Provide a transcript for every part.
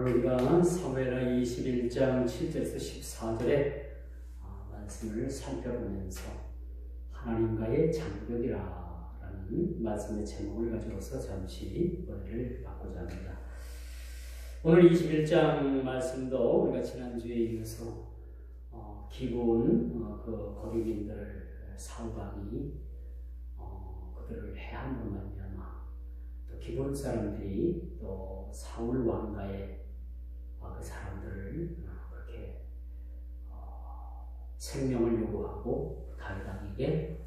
오늘 우리가 사무엘하 21장 7절에서 14절의 말씀을 살펴보면서 하나님과의 장벽이라 라는 말씀의 제목을 가지고서 잠시 은혜를 받고자 합니다. 오늘 21장 말씀도 우리가 지난주에 이어서 기브온 그 거류민들 사울왕이 그들을 해함으로 말미암아 또 기브온 사람들이 또 사울 왕가의 그 사람들을 그렇게 생명을 요구하고 다윗 왕에게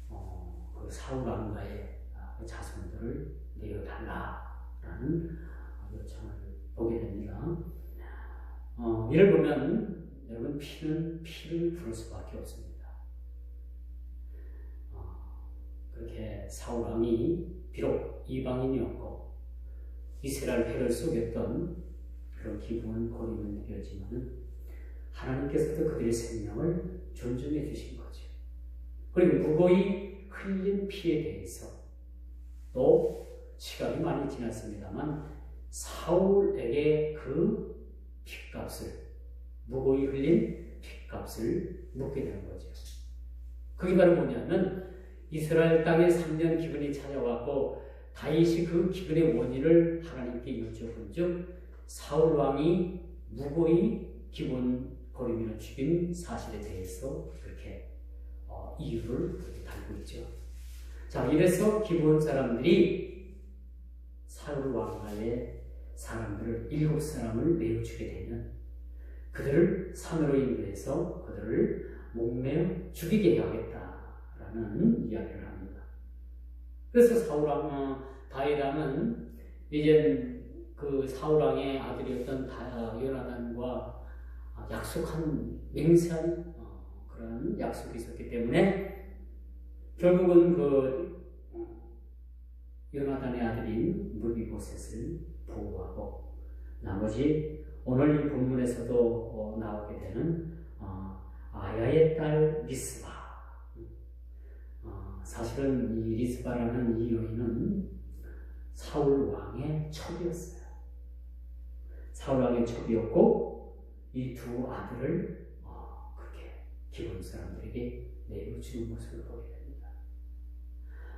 그 사울 왕가의 자손들을 내어달라라는 요청을 보게 됩니다. 이를 보면 여러분 피는 피를 부를 수밖에 없습니다. 그렇게 사울 왕이 비록 이방인이었고 이스라엘 폐를 속였던 그런 기브온 거류민들이었지만 하나님께서도 그들의 생명을 존중해 주신 거죠. 그리고 무고히 흘린 피에 대해서 또 시간이 많이 지났습니다만 사울에게 그 핏값을 무고히 흘린 핏값을 묻게 되는 거죠. 그게 바로 뭐냐면 이스라엘 땅에 3년 기근이 찾아왔고 다윗이 그 기근의 원인을 하나님께 여쭤본 즉 사울 왕이 무고히 기브온 거류민을 죽인 사실에 대해서 그렇게 이유를 달고 있죠. 자, 이래서 기브온 사람들이 사울 왕가의 사람들을 7사람을 내어 주게 되면 그들을 산으로 인도해서 그들을 목매어 죽이게 해야겠다라는 이야기를 합니다. 그래서 사울 왕 다윗 왕은 이제 그 사울 왕의 아들이었던 요나단과 약속한 맹세한 그런 약속이 있었기 때문에 결국은 그 요나단의 아들인 물비보셋을 보호하고 나머지 오늘 이 본문에서도 나오게 되는 아야의 딸 리스바. 사실은 이 리스바라는 이 여인은 사울 왕의 첩이었어요. 사울 왕의 첩이었고 이 두 아들을 그렇게 기브온 사람들에게 내어주는 모습을 보게 됩니다.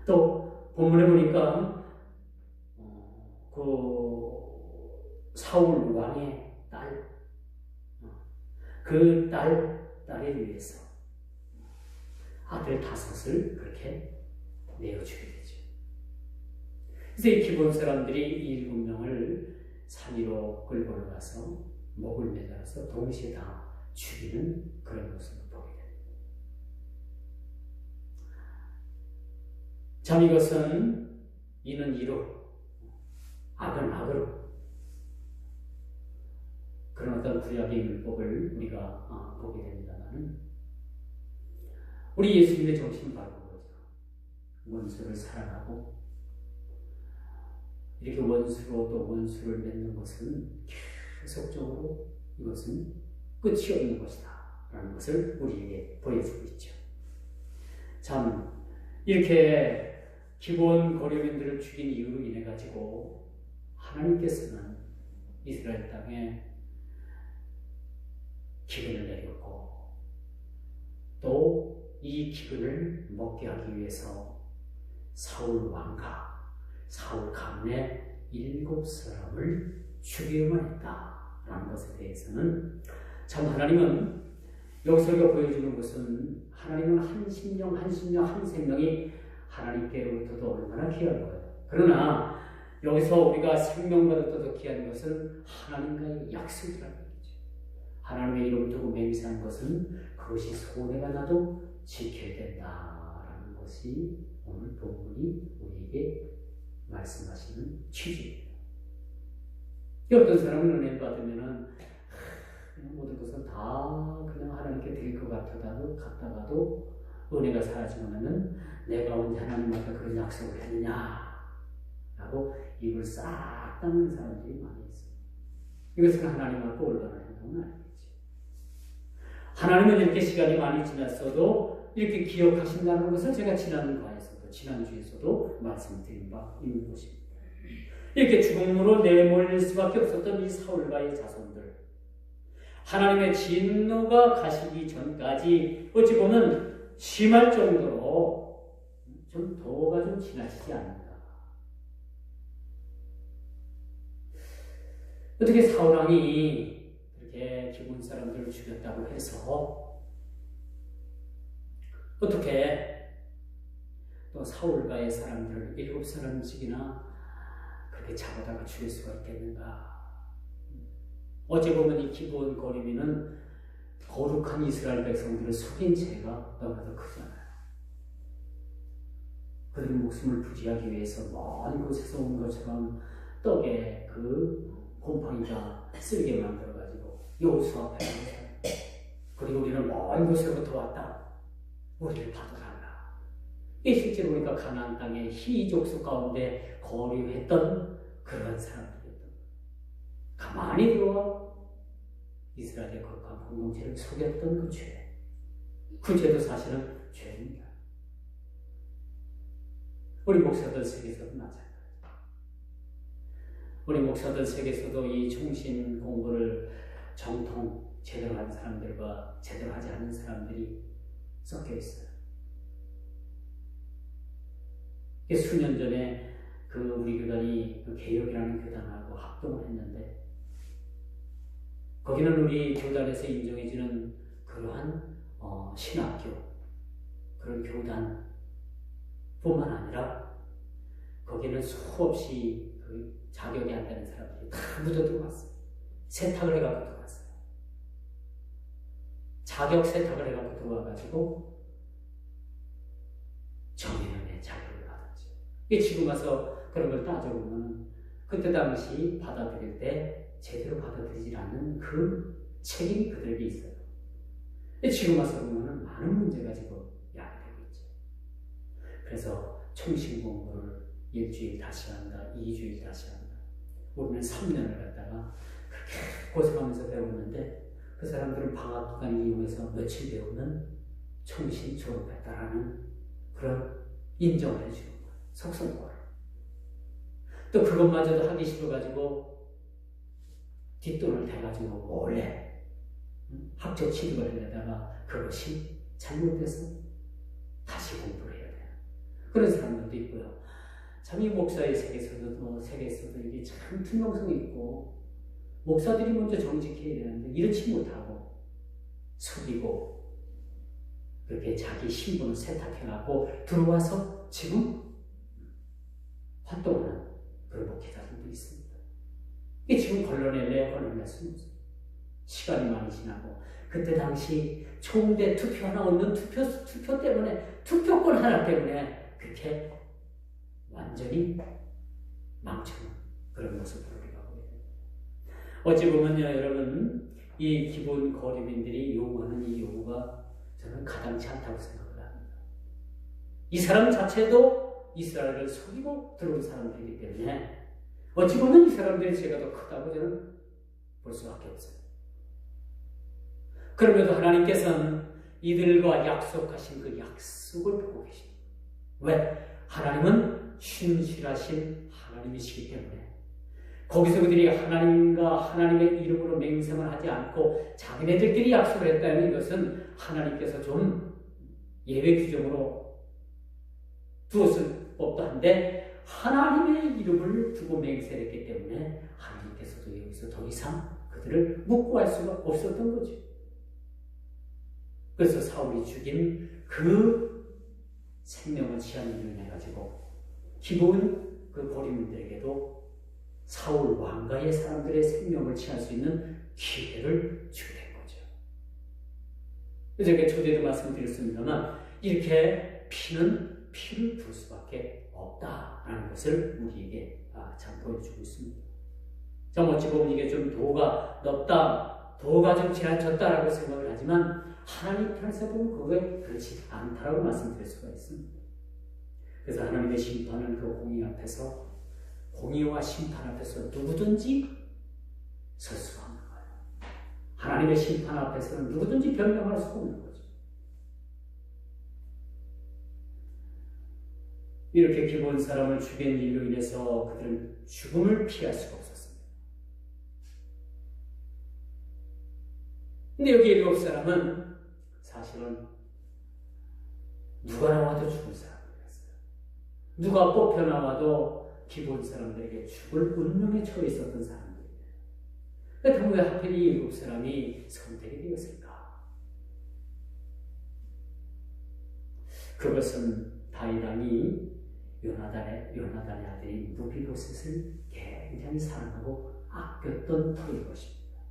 또 본문에 보니까 그 사울 왕의 딸, 그 딸에 위해서 아들 5을 그렇게 내어주게 되죠. 그래서 이 기브온 사람들이 이 7명을 산 위로 끌고 올라가서 목을 매달아서 동시에 다 죽이는 그런 모습을 보게 됩니다. 참 이것은 이는 이로 악은 악으로 그런 어떤 구약의 율법을 우리가 보게 됩니다만 우리 예수님의 정신은 바로 그거죠. 원수를 사랑하고 이렇게 원수로 또 원수를 맺는 것은 계속적으로 이것은 끝이 없는 것이다 라는 것을 우리에게 보여주고 있죠. 참 이렇게 기브온 거류민들을 죽인 이유로 인해 가지고 하나님께서는 이스라엘 땅에 기근을 내렸고 또 이 기근을 먹게 하기 위해서 사울 왕과 사울 가문의 7사람을 죽여야만 했다라는 것에 대해서는 참 하나님은 여기서 우리가 보여주는 것은 하나님은 한 심령 한 생명이 하나님께로부터도 얼마나 귀한 거예요. 그러나 여기서 우리가 생명보다 더 귀한 것은 하나님과의 약속이라는 거죠. 하나님의 이름을 두고 맹세한 것은 그것이 손해가 나도 지켜야 된다라는 것이 오늘 본문이 우리에게 말씀하시는 취지입니다. 어떤 사람은 은혜 받으면은 모든 것은 다 그냥 하나님께 드릴 것 같다가도 은혜가 사라지면은 내가 언제 하나님 앞에 그런 약속을 했느냐라고 입을 싹 닫는 사람들이 많이 있어요. 이것은 하나님 앞에 올바른 행동은 아니겠지. 하나님은 이렇게 시간이 많이 지났어도 이렇게 기억하신다는 것을 제가 지난주에서도 말씀드린 바 있는 것입니다. 이렇게 죽음으로 내몰릴 수밖에 없었던 이 사울과의 자손들, 하나님의 진노가 가시기 전까지 어찌 보면 심할 정도로 좀 도가 좀 지나치지 않는가. 어떻게 사울왕이 그렇게 기본 사람들을 죽였다고 해서 어떻게 또 사울과의 사람들을 7사람씩이나 그렇게 잡아다가 죽일 수가 있겠는가. 어찌 보면 이 기브온 거리비는 거룩한 이스라엘 백성들을 속인 죄가 너무나도 크잖아요. 그들이 목숨을 부지하기 위해서 먼 곳에서 온 것처럼 떡에 그 곰팡이가 쓸게 만들어가지고 여호수 앞에 그리고 우리는 먼 곳에부터 왔다. 우리를 받아달라. 이 실제로 우리가 가나안 땅의 희족속 가운데 거류했던 그런 사람들이었던 가만히 들어와 이스라엘의 거룩한 공동체를 속였던 그 죄. 그 죄도 사실은 죄입니다. 우리 목사들 세계에서도 마찬가지. 우리 목사들 세계에서도 이 총신 공부를 정통 제대로 한 사람들과 제대로 하지 않은 사람들이 섞여 있어요. 수년 전에 그 우리 교단이 그 개혁이라는 교단하고 합동을 했는데 거기는 우리 교단에서 인정해주는 그러한 신학교 그런 교단뿐만 아니라 거기는 수없이 그 자격이 안 되는 사람들이 다 묻어 들어왔어요. 세탁을 해갖고 들어왔어요. 자격 세탁을 해갖고 들어와가지고 정예연의 자격을 받았죠. 지금 와서 그런 걸 따져보면 그때 당시 받아들일 때 제대로 받아들이지 않는 그 책임이 그들에게 있어요. 지금 와서 보면 많은 문제가 지금 야기되고 있죠. 그래서 총신 공부를 일주일 다시 한다, 2주일 다시 한다. 우리는 3년을 갖다가 그렇게 고생하면서 배웠는데 그 사람들은 방학 기간을 이용해서 며칠 배우면 총신 졸업했다라는 그런 인정을 해주는 거예요. 속성과를. 또 그것마저도 하기 싫어가지고 뒷돈을 대가지고 몰래 학교 취득을 하려다가 그것이 잘못돼서 다시 공부를 해야 돼요. 그런 사람들도 있고요. 참 이 목사의 세계에서도 이게 참 투명성이 있고 목사들이 먼저 정직해야 되는데 이렇지 못하고 속이고 그렇게 자기 신분을 세탁해갖고 들어와서 지금 활동하는 그런 목회자들도 있습니다. 이게 지금 걸러낼 수는 없어요. 시간이 많이 지나고 그때 당시 총대 투표 하나 얻는 투표 때문에 투표권 하나 때문에 그렇게 완전히 망쳐놓은 그런 모습을 우리가 보게 됩니다. 어찌 보면요, 여러분, 이 기본 거류민들이 요구하는 이 요구가 저는 가당치 않다고 생각을 합니다. 이 사람 자체도 이스라엘을 속이고 들어온 사람들이기 때문에 어찌 보면 이 사람들의 죄가 더 크다고 저는 볼 수밖에 없어요. 그럼에도 하나님께서는 이들과 약속하신 그 약속을 보고 계십니다. 왜? 하나님은 신실하신 하나님이시기 때문에 거기서 그들이 하나님과 하나님의 이름으로 맹세만 하지 않고 자기네들끼리 약속을 했다는 이것은 하나님께서 좀 예외 규정으로 두었을 법도 한데 하나님의 이름을 두고 맹세를 했기 때문에 하나님께서도 여기서 더 이상 그들을 묵고할 수가 없었던 거죠. 그래서 사울이 죽인 그 생명을 취한 일을 해가지고 기본 그 거리민들에게도 사울 왕가의 사람들의 생명을 취할 수 있는 기회를 주게 된 거죠. 제가 초대도 말씀드렸습니다만 이렇게 피는 피를 부을 수밖에 없다라는 것을 우리에게 참 보여주고 있습니다. 참 어찌 보면 이게 좀 도가 높다, 도가 좀 지나쳤다라고 생각을 하지만 하나님 편에서 보면 그게 그렇지 않다라고 말씀드릴 수가 있습니다. 그래서 하나님의 심판은 그 공의 앞에서, 공의와 심판 앞에서 누구든지 설 수가 없는 거예요. 하나님의 심판 앞에서는 누구든지 변명할 수가 없는 거죠. 이렇게 기본 사람을 죽인 일로 인해서 그들은 죽음을 피할 수가 없었습니다. 근데 여기 7 사람은 사실은 누가 나와도 죽을 사람들이었어요. 누가 뽑혀 나와도 기본 사람들에게 죽을 운명에 처해 있었던 사람들이에요. 그렇다면 왜 하필 이 7 사람이 선택이 되었을까? 그것은 다윗 왕이 요나단의 아들인 무비보셋을 굉장히 사랑하고 아꼈던 터일 것입니다.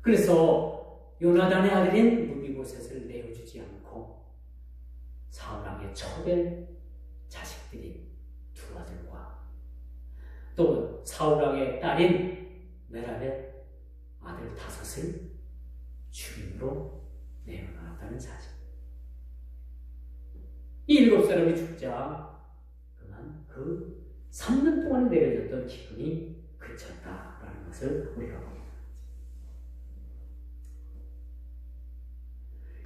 그래서 요나단의 아들인 무비보셋을 내어주지 않고 사울왕의 첩의 자식들인 2 아들과 또 사울왕의 딸인 메랍의 아들 5을 주인으로 내어놨다는 사실. 이 7 사람이 죽자 그만 그 3년 동안 내려졌던 기근이 그쳤다라는 것을 우리가 봅니다.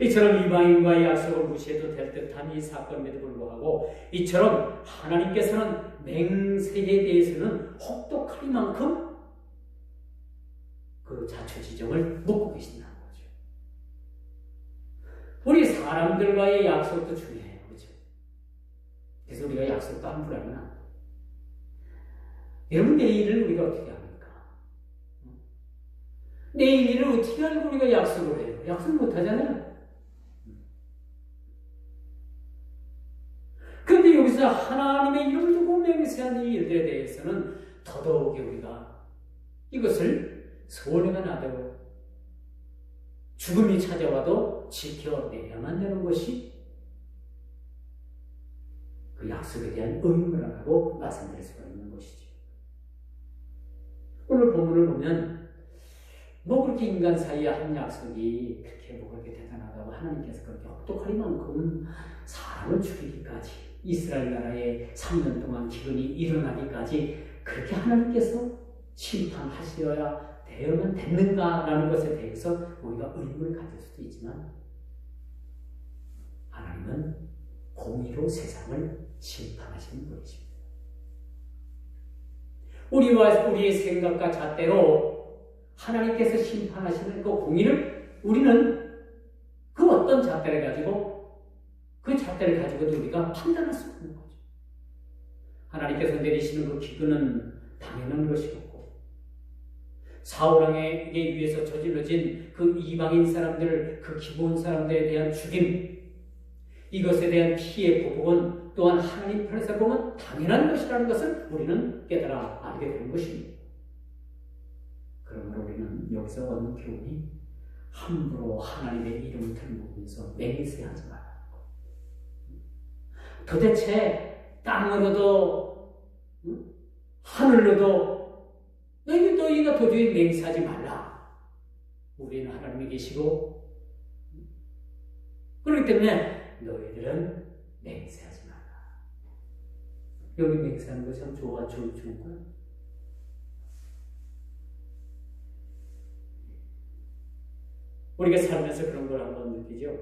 이처럼 이방인과의 약속을 무시해도 될 듯한 이 사건임에도 불구하고 이처럼 하나님께서는 맹세에 대해서는 혹독하리만큼 그 자초지정을 묻고 계신다는 거죠. 우리 사람들과의 약속도 중요해요. 그래서 우리가 약속도 함부로 하면 안 돼요. 여러분, 내일을 우리가 어떻게 합니까? 내일 일을 어떻게 알고 우리가 약속을 해요? 약속 못 하잖아요. 그런데 여기서 하나님의 이름을 두고 맹세한 이 일들에 대해서는 더더욱이 우리가 이것을 소원해가 나도 죽음이 찾아와도 지켜내야만 되는 것이 그 약속에 대한 의무라고 말씀드릴 수가 있는 것이죠. 오늘 본문을 보면 뭐 그렇게 인간 사이에 한 약속이 그렇게 뭐 그렇게 대단하다고 하나님께서 그렇게 혹독하리만큼 사람을 죽이기까지 이스라엘 나라에 3년 동안 기근이 일어나기까지 그렇게 하나님께서 심판하셔야 되어만 됐는가라는 것에 대해서 우리가 의문을 가질 수도 있지만 하나님은 공의로 세상을 심판하시는 분이십니다. 우리의 생각과 잣대로 하나님께서 심판하시는 그 공의를 우리는 그 어떤 잣대를 가지고 그 잣대를 가지고도 우리가 판단할 수 없는 거죠. 하나님께서 내리시는 그 기근은 당연한 것이었고 사울왕에게 의해서 저질러진 그 이방인 사람들, 그 기본 사람들에 대한 죽임, 이것에 대한 피해 보복은 또한 하나님 편에서 보면 당연한 것이라는 것을 우리는 깨달아 알게 되는 것입니다. 그러므로 우리는 여기서 얻는 교훈이 함부로 하나님의 이름을 들먹으면서 맹세하지 말라는 것. 도대체 땅으로도 하늘로도 너희가 도저히 맹세하지 말라. 우리는 하나님이 계시고 그렇기 때문에 너희들은 맹세하지 마라. 여기 맹세하는 것이 참 좋은 거야. 우리가 살면서 그런 걸 한번 느끼죠.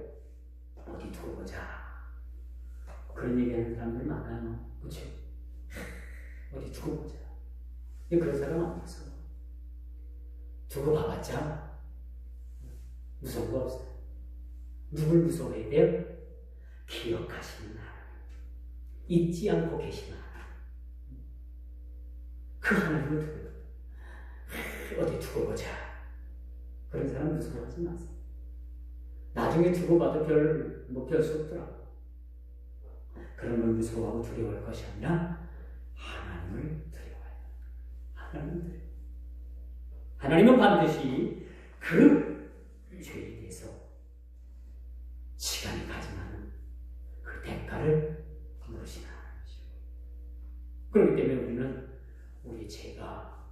어디 두고 보자. 그런 얘기하는 사람들 많아요. 그렇죠? 어디 두고 보자. 그런 사람 안 무서워. 두고 봐봤자 무서운 거 없어요. 누굴 무서워해야 돼요? 기억하시는 하나님, 잊지 않고 계시는 하나님, 그 하나님을 두고 어디 두고 보자. 그런 사람 무서워하지 마세요. 나중에 두고 봐도 별수 없더라고. 그런 걸 무서워하고 두려워할 것이 아니라 하나님을 두려워해요. 하나님을 두려워해요. 하나님은 반드시 그 죄에 대해서 시간이 가지만 그 대가를 물으시는 하나님이시고, 그렇기 때문에 우리는 우리 죄가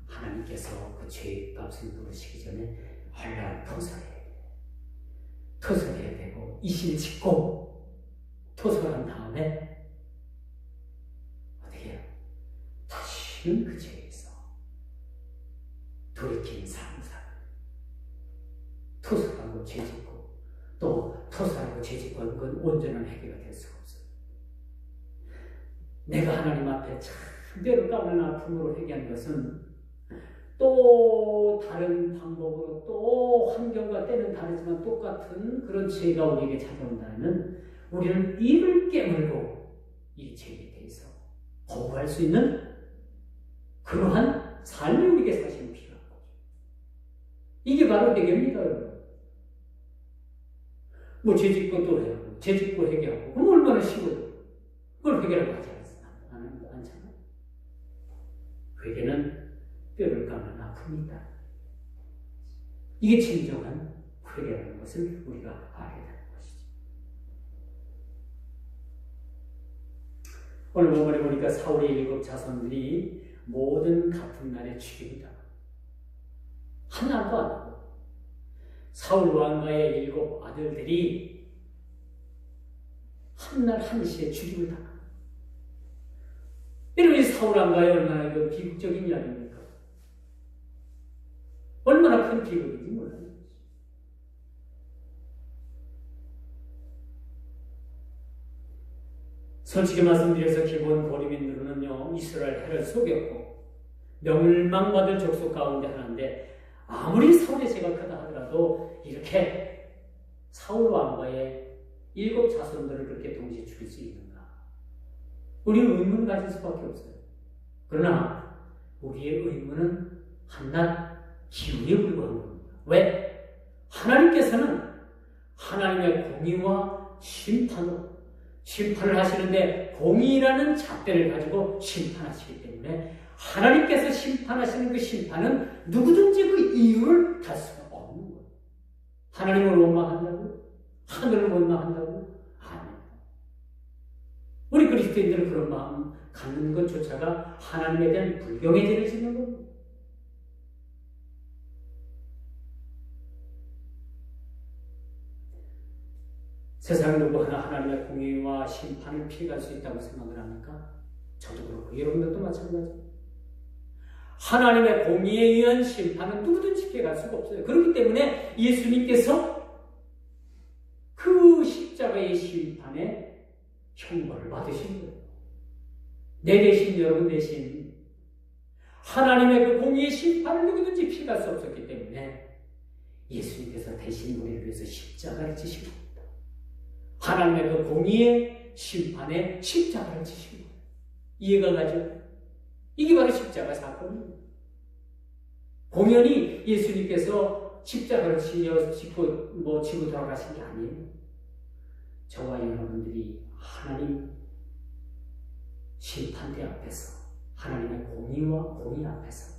하나님께서 그 죄의 값을 물으시기 전에 얼른 토설해야 되고 이실 짓고 토설한 다음에 어떻게 해요? 다시는 그 죄에서 돌이키는 삶을 살아요. 토설하고 죄 짓고 또 토설하고 죄 짓고 하는 건 온전한 해결이 될 수가 없어요. 내가 하나님 앞에 참 뼈를 까는 아픔으로 회개한 것은 또 다른 방법으로 또 환경과 때는 다르지만 똑같은 그런 죄가 우리에게 찾아온다면 우리는 입을 깨물고 이 죄에 대해서 거부할 수 있는 그러한 삶이 우리에게 사실 필요한 거죠. 이게 바로 회개입니다, 여러분. 뭐 죄 짓고 또 해야 하고, 죄 짓고 회개하고, 그럼 얼마나 쉬워요. 그걸 회개라고 하지 않잖아요. 회개는 뼈를 깎는 아픔이다. 이게 진정한 회개라는 것을 우리가 알게 되는 것이죠. 오늘 본문에 보니까 사울의 7 자손들이 모든 같은 날에 죽입니다. 하나도 안 하고 사울 왕가의 7 아들들이 한날 한시에 죽임을 당합니다. 여러분, 이 사울 왕가의 얼마나 그 비극적인 이야기입니까? 얼마나 큰 비극인지 몰라요. 솔직히 말씀드려서 기본 고리민들은요, 이스라엘 해를 속였고 멸망받을 족속 가운데 하나인데, 아무리 사울의 죄가 크다 하더라도 이렇게 사울 왕과의 7 자손들을 그렇게 동시에 죽일 수 있는가? 우리는 의문을 가질 수밖에 없어요. 그러나 우리의 의문은 한낱 기우에 불과한 겁니다. 왜? 하나님께서는 하나님의 공의와 심판으로 심판을 하시는데 공의라는 잣대를 가지고 심판하시기 때문에 하나님께서 심판하시는 그 심판은 누구든지 그 이유를 달 수가 없는 거예요. 하나님을 원망한다고? 하늘을 원망한다고? 아닙니다. 우리 그리스도인들은 그런 마음 갖는 것조차가 하나님에 대한 불경의 죄를 짓는 겁니다. 세상 누구 하나 하나님의 공의와 심판을 피해갈 수 있다고 생각을 합니까? 저도 그렇고 여러분들도 마찬가지입니다. 하나님의 공의에 의한 심판은 누구든지 피해갈 수가 없어요. 그렇기 때문에 예수님께서 그 십자가의 심판에 형벌을 받으신 거예요. 내 대신, 여러분 대신 하나님의 그 공의의 심판을 누구든지 피해갈 수 없었기 때문에 예수님께서 대신 우리를 위해서 십자가를 지신 겁니다. 하나님의 그 공의의 심판에 십자가를 지신 거예요. 이해가 가죠? 이게 바로 십자가 사건입니다. 공연히 예수님께서 십자가를 지고 돌아가신 게 아니에요. 저와 여러분들이 하나님 심판대 앞에서, 하나님의 공의와 공의 앞에서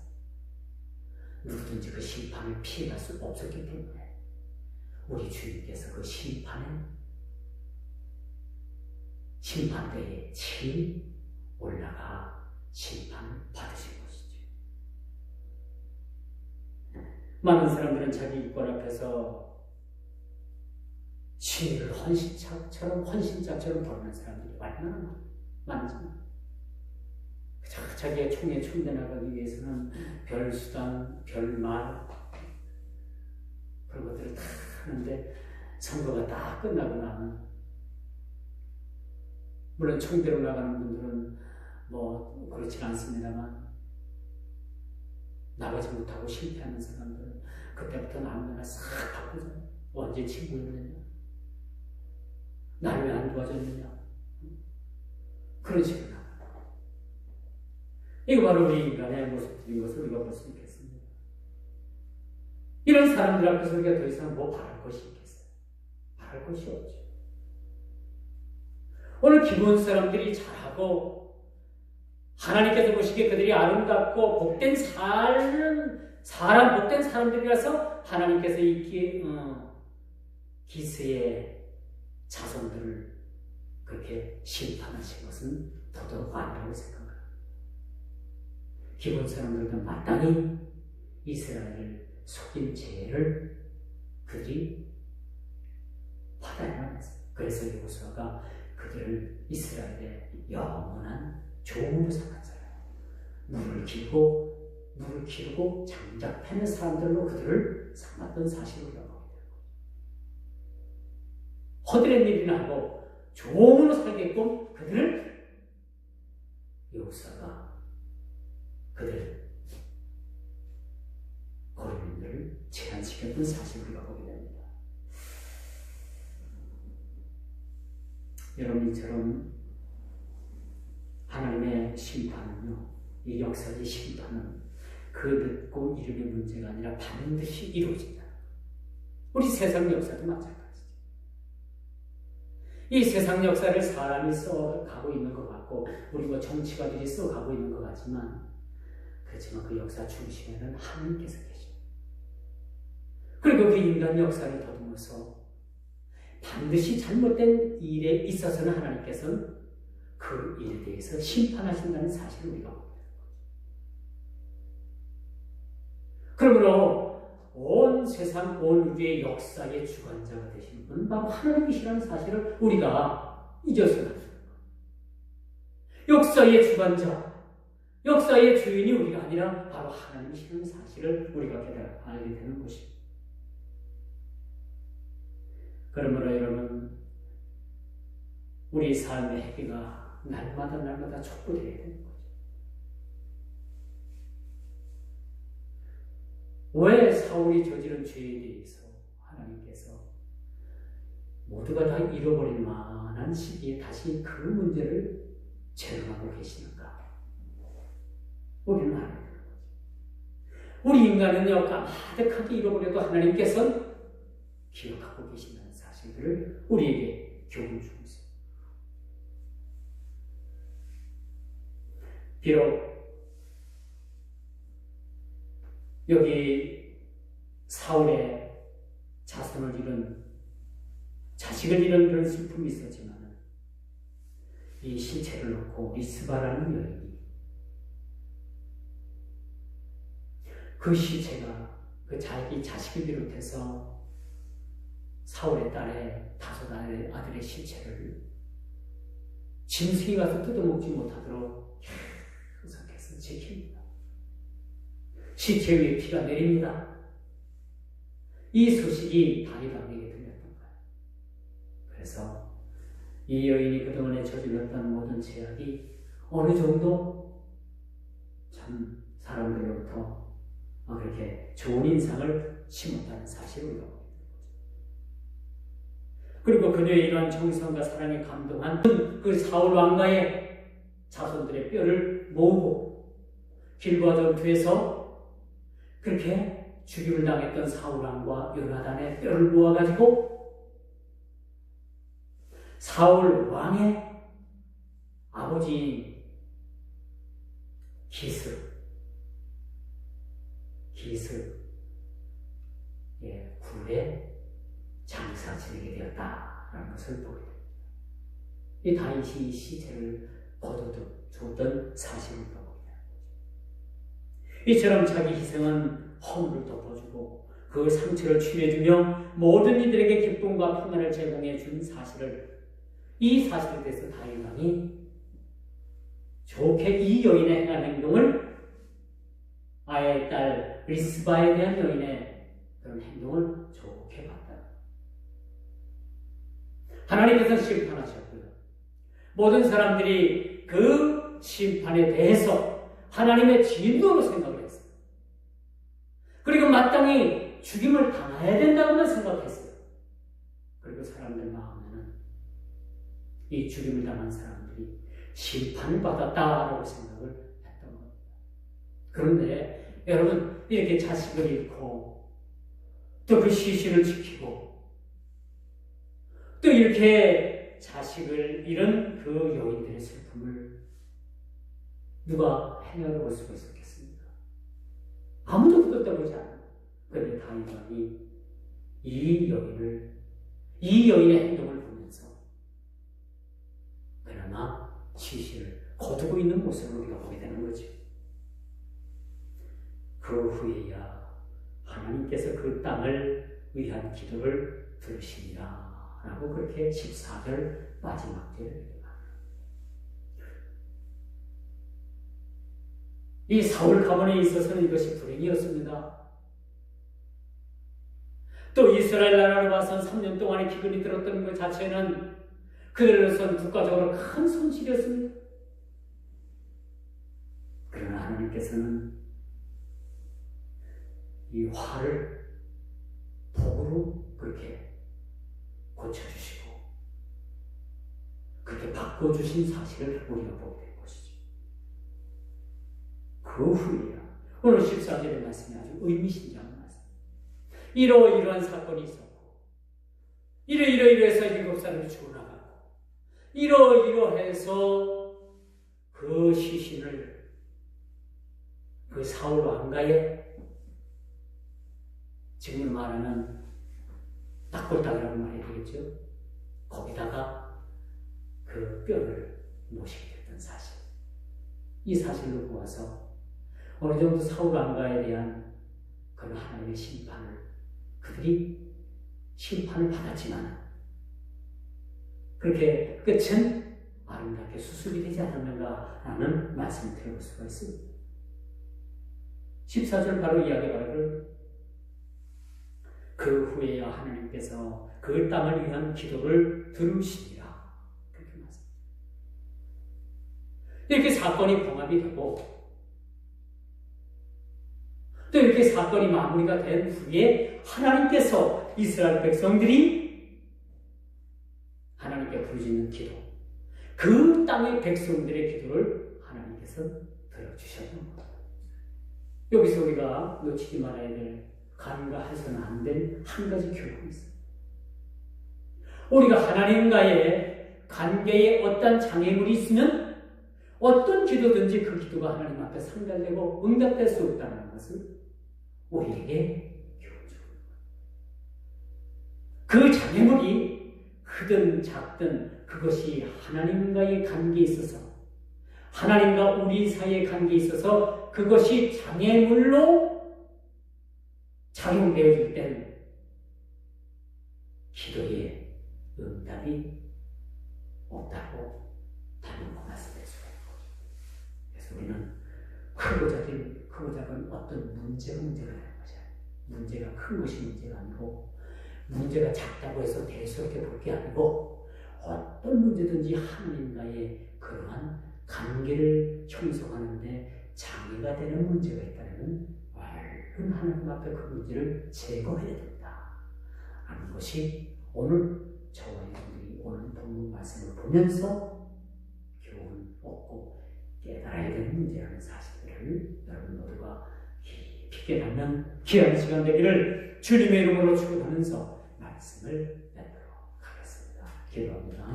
누구든지 그 심판을 피해갈 수 없었기 때문에 우리 주님께서 그 심판대에 친히 올라가 심판을 받으신 것이죠. 많은 사람들은 자기 이권 앞에서 신의를 헌신짝처럼 드러낸 사람들이 얼마나 많은지. 자기의 총에 총대 나가기 위해서는 별수단, 별말 그런 것들을 다 하는데 선거가 다 끝나고 나면, 물론 총대로 나가는 분들은 뭐 그렇진 않습니다만, 나가지 못하고 실패하는 사람들은 그때부터 남녀가 싹 바꾸잖아요. 언제 친구였느냐? 나를 왜 안 도와줬느냐? 그런 식으로 나가요. 이거 바로 우리 인간의 모습들인 것을 우리가 볼 수 있겠습니다. 이런 사람들 앞에서 우리가 더 이상 뭐 바랄 것이 있겠어요? 바랄 것이 없죠. 오늘 기본 사람들이 잘하고 하나님께서 보시기에 그들이 아름답고 복된 복된 사람들이라서 하나님께서 이 기스의 자손들을 그렇게 심판하신 것은 더더욱 아니라고 생각합니다. 기본 사람들도 마땅히 이스라엘을 속인 죄를 그들이 받아야만 했어요. 그래서 여호수아가 그들을 이스라엘의 영원한 종으로 삼았어요. 물을 기르고 장작 패는 사람들로 그들을 삼았던 사실을 우리가 보게 되고, 허드렛 일이나 하고 종으로 살게끔 그들을 역사가 그들 고린도를 제한시켰던 사실을 우리가 보게 됩니다. 여러분처럼 하나님의 심판은요, 이 역사의 심판은 그 늦고 이름의 문제가 아니라 반드시 이루어진다. 우리 세상 역사도 마찬가지죠. 이 세상 역사를 사람이 써가고 있는 것 같고, 우리 정치가들이 써가고 있는 것 같지만, 그렇지만 그 역사 중심에는 하나님께서 계십니다. 그리고 그 인간 역사를 더듬어서 반드시 잘못된 일에 있어서는 하나님께서는 그 일에 대해서 심판하신다는 사실을 우리가 봅니다. 그러므로 온 세상, 온 우주의 역사의 주관자가 되시는 분은 바로 하나님이시라는 사실을 우리가 잊어서는 안 됩니다. 역사의 주관자, 역사의 주인이 우리가 아니라 바로 하나님이시라는 사실을 우리가 알게 되는 것입니다. 그러므로 여러분, 우리 삶의 해계가 날마다 촉구되어야 되는 거죠. 왜 사울이 저지른 죄에 대해서 하나님께서 모두가 다 잃어버릴 만한 시기에 다시 그 문제를 재현하고 계시는가? 우리는 알아야 되는 거죠. 우리 인간은요, 가득하게 잃어버려도 하나님께서는 기억하고 계신다는 사실을 우리에게 교훈 주고 있습니다. 비록 여기 사울의 자손을 잃은, 자식을 잃은 그런 슬픔이 있었지만 이 시체를 놓고 리스바라는 여인이 그 시체가 그 자기 자식을 비롯해서 사울의 딸의 5 아들의 시체를 짐승이 가서 뜯어먹지 못하도록 계속해서 지킵니다. 시체 위에 피가 내립니다. 이 소식이 다윗왕에게 들렸던 거예요. 그래서 이 여인이 그동안에 저질렀던 모든 죄악이 어느 정도 참 사람들로부터 그렇게 좋은 인상을 심었다는 사실을 우리가 보게 됩니다. 그리고 그녀의 이러한 정성과 사랑에 감동한 그 사울 왕가의 자손들의 뼈를 모으고 길보아 전투에서 그렇게 죽임을 당했던 사울 왕과 요나단의 뼈를 모아가지고 사울 왕의 아버지인 기스의 굴에 장사 지내게 되었다라는 것을 보게 됩니다. 이 다윗이 이 시체를 거둬줬던 사실을 보게 됩니다. 이처럼 자기 희생은 허물을 덮어주고 그 상처를 치료해주며 모든 이들에게 기쁨과 평안을 제공해 준 사실을, 이 사실에 대해서 다윗 왕이 좋게 이 여인의 행한 행동을, 아의 딸 리스바에 대한 여인의 그런 행동을 좋게 봤다. 하나님께서 심판하셨고요. 모든 사람들이 그 심판에 대해서 하나님의 진노로 생각을 했어요. 그리고 마땅히 죽임을 당해야 된다고만 생각했어요. 그리고 사람들 마음에는 이 죽임을 당한 사람들이 심판을 받았다라고 생각을 했던 겁니다. 그런데 여러분, 이렇게 자식을 잃고 또 그 시신을 지키고 또 이렇게 자식을 잃은 그 여인들의 슬픔을 누가 헤아려 볼 수가 있었겠습니까? 아무도 끄떡거리지 않아요. 그런데 다윗 왕이 이 여인의 행동을 보면서 그나마 시신을 거두고 있는 모습을 우리가 보게 되는 거죠. 그 후에야 하나님께서 그 땅을 위한 기도를 들으시니라 라고 그렇게 14절 마지막 절에 말합니다. 이 사울 가문에 있어서는 이것이 불행이었습니다. 또 이스라엘 나라로 봐선 3년 동안의 기근이 들었던 것 자체는 그들로서는 국가적으로 큰 손실이었습니다. 하나님께서는 이 화를 복으로 그렇게 고쳐주시고 그렇게 바꿔주신 사실을 우리가 보게 된 것이죠. 그 후에야 오늘 14절의 말씀이 아주 의미심장한 말씀. 이러이러한 사건이 있었고 이러이러해서 7사람이 죽어나가고 이러이러해서 그 시신을 그 사울 왕가에 지금 말하는 닭골당이라고 말해야 되겠죠. 거기다가 그 뼈를 모시게 됐던 사실. 이 사실로 보아서 어느 정도 사울 왕가에 대한 그런 하나님의 심판을 그들이 심판을 받았지만 그렇게 끝은 아름답게 수습이 되지 않았는가라는 말씀을 드려볼 수가 있습니다. 14절 바로 이야기하기를 그 후에야 하나님께서 그 땅을 위한 기도를 들으시니라. 그렇게 말씀합니다. 이렇게 사건이 봉합이 되고 또 이렇게 사건이 마무리가 된 후에 하나님께서 이스라엘 백성들이 하나님께 부르짖는 기도, 그 땅의 백성들의 기도를 하나님께서 들어주셨던 겁니다. 여기서 우리가 놓치지 말아야 될 간과해서는 안 될 한 가지 교훈이 있습니다. 우리가 하나님과의 관계에 어떤 장애물이 있으면 어떤 기도든지 그 기도가 하나님 앞에 상달되고 응답될 수 없다는 것을 우리에게 교훈합니다. 그 장애물이 크든 작든 그것이 하나님과의 관계에 있어서 하나님과 우리 사이의 관계에 있어서 그것이 장애물로 작용되어질 때는 기도에 응답이 없다고 단언코 말씀드릴 수가 있는 거죠. 그래서 우리는 크고 작은 어떤 문제가 되는 것이 아니에요. 문제가 큰 것이 문제가 아니고 문제가 작다고 해서 대수롭게 볼 게 아니고 어떤 문제든지 하나님과의 그러한 관계를 형성하는데 장애가 되는 문제가 있다면 얼른 하나님 앞에 그 문제를 제거해야 된다 하는 것이 오늘 저와 여러분들이 오늘 본문 말씀을 보면서 교훈 얻고 깨달아야 되는 문제라는 사실들을 여러분 모두가 깊이 깨닫는 귀한 시간 되기를 주님의 이름으로 축원하면서 말씀을 맺도록 하겠습니다. 기도합니다.